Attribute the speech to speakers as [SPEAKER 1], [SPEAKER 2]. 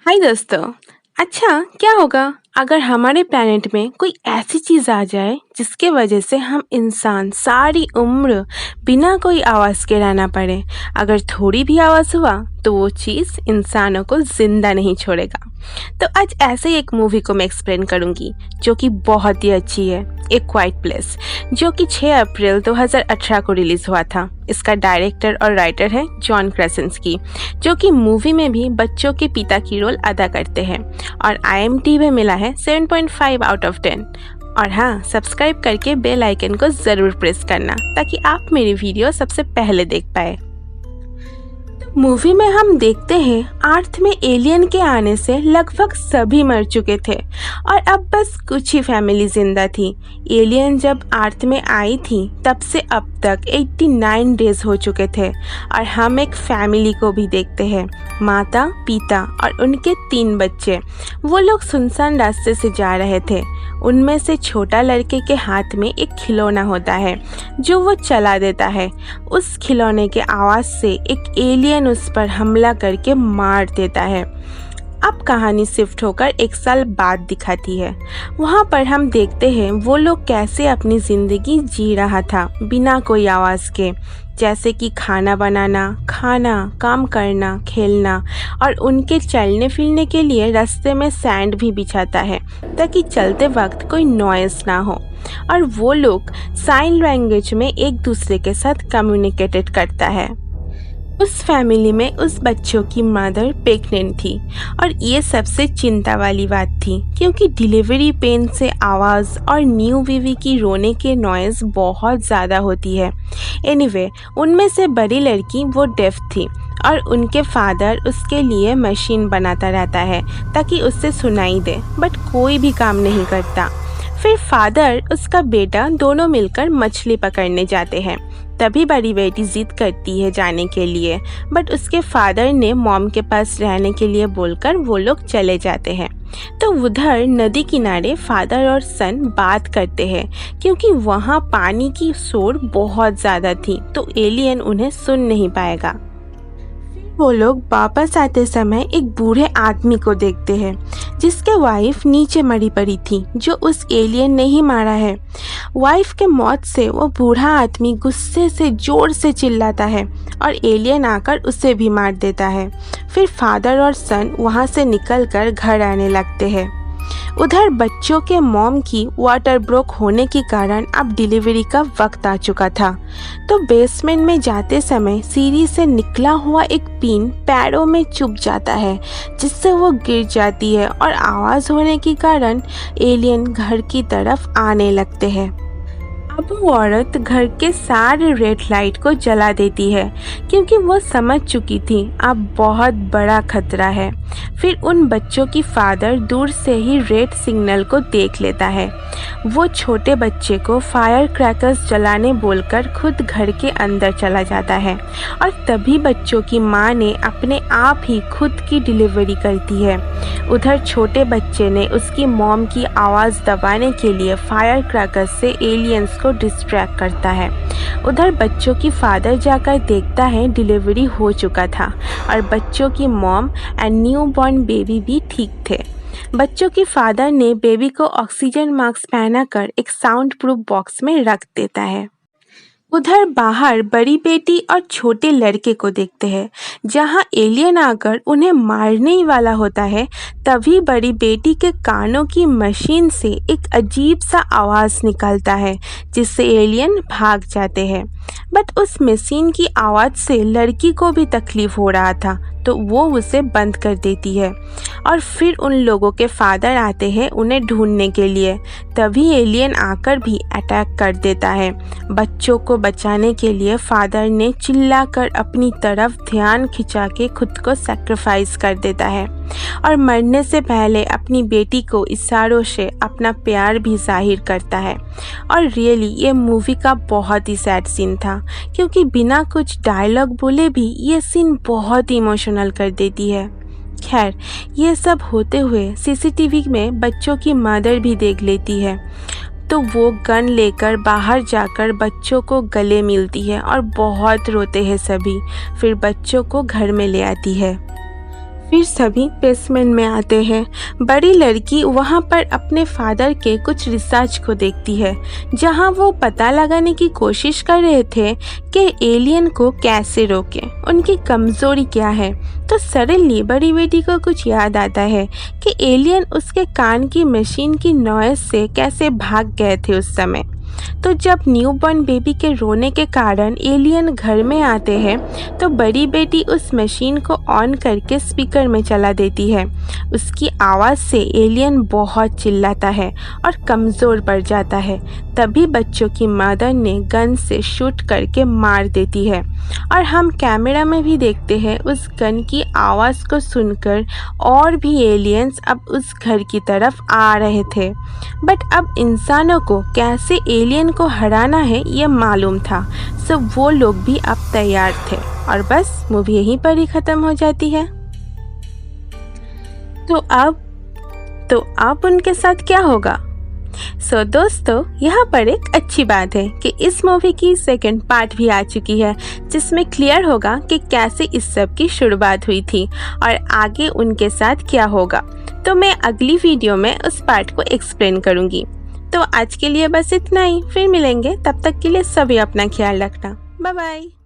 [SPEAKER 1] हाय दोस्तों। अच्छा, क्या होगा अगर हमारे प्लेनेट में कोई ऐसी चीज़ आ जाए जिसके वजह से हम इंसान सारी उम्र बिना कोई आवाज़ के रहना पड़े। अगर थोड़ी भी आवाज़ हुआ तो वो चीज़ इंसानों को ज़िंदा नहीं छोड़ेगा। तो आज ऐसे ही एक मूवी को मैं एक्सप्लेन करूँगी जो कि बहुत ही अच्छी है, ए क्वाइट प्लेस, जो कि 6 अप्रैल 2018 को रिलीज़ हुआ था। इसका डायरेक्टर और राइटर है जॉन क्रेसिंस्की, जो कि मूवी में भी बच्चों के पिता की रोल अदा करते हैं और IMDb मिला है 7.5 आउट ऑफ 10। और हाँ, सब्सक्राइब करके बेल आइकन को ज़रूर प्रेस करना ताकि आप मेरी वीडियो सबसे पहले देख पाए। मूवी में हम देखते हैं अर्थ में एलियन के आने से लगभग सभी मर चुके थे और अब बस कुछ ही फैमिली जिंदा थी। एलियन जब अर्थ में आई थी तब से अब तक 89 डेज हो चुके थे और हम एक फैमिली को भी देखते हैं, माता, पिता और उनके 3 बच्चे। वो लोग सुनसान रास्ते से जा रहे थे। उनमें से छोटा लड़के के हाथ में एक खिलौना होता है जो वो चला देता है। उस खिलौने के आवाज़ से एक एलियन उस पर हमला करके मार देता है। अब कहानी शिफ्ट होकर 1 साल बाद दिखाती है। वहाँ पर हम देखते हैं वो लोग कैसे अपनी ज़िंदगी जी रहा था बिना कोई आवाज़ के, जैसे कि खाना बनाना, खाना, काम करना, खेलना और उनके चलने फिरने के लिए रास्ते में सैंड भी बिछाता है ताकि चलते वक्त कोई नॉइज़ ना हो। और वो लोग साइन लैंग्वेज में एक दूसरे के साथ कम्युनिकेटेड करता है। उस फैमिली में उस बच्चों की मदर प्रेग्नेंट थी और ये सबसे चिंता वाली बात थी क्योंकि डिलीवरी पेन से आवाज़ और न्यू बेबी की रोने के नॉइज़ बहुत ज़्यादा होती है। एनीवे, उनमें से बड़ी लड़की वो डेफ थी और उनके फादर उसके लिए मशीन बनाता रहता है ताकि उससे सुनाई दे, बट कोई भी काम नहीं करता। फिर फादर उसका बेटा दोनों मिलकर मछली पकड़ने जाते हैं। तभी बड़ी बेटी जिद करती है जाने के लिए, बट उसके फादर ने मॉम के पास रहने के लिए बोलकर वो लोग चले जाते हैं। तो उधर नदी किनारे फादर और सन बात करते हैं क्योंकि वहाँ पानी की शोर बहुत ज़्यादा थी तो एलियन उन्हें सुन नहीं पाएगा। वो लोग वापस आते समय एक बूढ़े आदमी को देखते हैं जिसके वाइफ नीचे मरी पड़ी थी, जो उस एलियन ने ही मारा है। वाइफ के मौत से वो बूढ़ा आदमी गुस्से से जोर से चिल्लाता है और एलियन आकर उसे भी मार देता है। फिर फादर और सन वहाँ से निकलकर घर आने लगते हैं। उधर बच्चों के मॉम की वाटर ब्रेक होने के कारण अब डिलीवरी का वक्त आ चुका था। तो बेसमेंट में जाते समय सीढ़ी से निकला हुआ एक पिन पैरों में चुभ जाता है जिससे वो गिर जाती है और आवाज़ होने के कारण एलियन घर की तरफ आने लगते हैं। अब वो औरत घर के सारे रेड लाइट को जला देती है क्योंकि वो समझ चुकी थी अब बहुत बड़ा खतरा है। फिर उन बच्चों की फादर दूर से ही रेड सिग्नल को देख लेता है। वो छोटे बच्चे को फायर क्रैकर्स जलाने बोलकर खुद घर के अंदर चला जाता है और तभी बच्चों की माँ ने अपने आप ही खुद की डिलीवरी करती है। उधर छोटे बच्चे ने उसकी मॉम की आवाज़ दबाने के लिए फायर क्रैकर्स से एलियंस को डिस्ट्रैक्ट करता है। उधर बच्चों की फादर जाकर देखता है डिलीवरी हो चुका था और बच्चों की mom and new born baby भी ठीक थे। बच्चों की फादर ने बेबी को ऑक्सीजन मास्क पहनाकर एक साउंड प्रूफ बॉक्स में रख देता है। उधर बाहर बड़ी बेटी और छोटे लड़के को देखते हैं जहां एलियन आकर उन्हें मारने ही वाला होता है। तभी बड़ी बेटी के कानों की मशीन से एक अजीब सा आवाज़ निकलता है जिससे एलियन भाग जाते हैं, बट उस मशीन की आवाज़ से लड़की को भी तकलीफ हो रहा था तो वो उसे बंद कर देती है। और फिर उन लोगों के फादर आते हैं उन्हें ढूंढने के लिए। तभी एलियन आकर भी अटैक कर देता है। बच्चों को बचाने के लिए फादर ने चिल्लाकर अपनी तरफ ध्यान खिंचा के खुद को सैक्रिफाइस कर देता है और मरने से पहले अपनी बेटी को इशारों से अपना प्यार भी जाहिर करता है। और रियली ये मूवी का बहुत ही सैड सीन था क्योंकि बिना कुछ डायलॉग बोले भी ये सीन बहुत इमोशनल कर देती है। खैर, ये सब होते हुए सीसीटीवी में बच्चों की मदर भी देख लेती है तो वो गन लेकर बाहर जाकर बच्चों को गले मिलती है और बहुत रोते हैं सभी। फिर बच्चों को घर में ले आती है। फिर सभी बेसमेंट में आते हैं। बड़ी लड़की वहाँ पर अपने फादर के कुछ रिसर्च को देखती है, जहाँ वो पता लगाने की कोशिश कर रहे थे कि एलियन को कैसे रोकें, उनकी कमज़ोरी क्या है। तो सडनली बड़ी बेटी को कुछ याद आता है कि एलियन उसके कान की मशीन की नॉइज़ से कैसे भाग गए थे उस समय। तो जब न्यूबॉर्न बेबी के रोने के कारण एलियन घर में आते हैं तो बड़ी बेटी उस मशीन को ऑन करके स्पीकर में चला देती है। उसकी आवाज़ से एलियन बहुत चिल्लाता है और कमज़ोर पड़ जाता है। तभी बच्चों की मदर ने गन से शूट करके मार देती है और हम कैमरा में भी देखते हैं उस गन की आवाज़ को सुनकर और भी एलियंस अब उस घर की तरफ आ रहे थे। बट अब इंसानों को कैसे एलियन को हराना है ये मालूम था, सो वो लोग भी अब तैयार थे और बस मूवी यहीं पर ही ख़त्म हो जाती है। तो अब उनके साथ क्या होगा? सो दोस्तों, यहाँ पर एक अच्छी बात है कि इस मूवी की सेकंड पार्ट भी आ चुकी है, जिसमें क्लियर होगा कि कैसे इस सब की शुरुआत हुई थी और आगे उनके साथ क्या होगा। तो मैं अगली वीडियो में उस पार्ट को एक्सप्लेन करूँगी। तो आज के लिए बस इतना ही, फिर मिलेंगे, तब तक के लिए सभी अपना ख्याल रखना। Bye bye.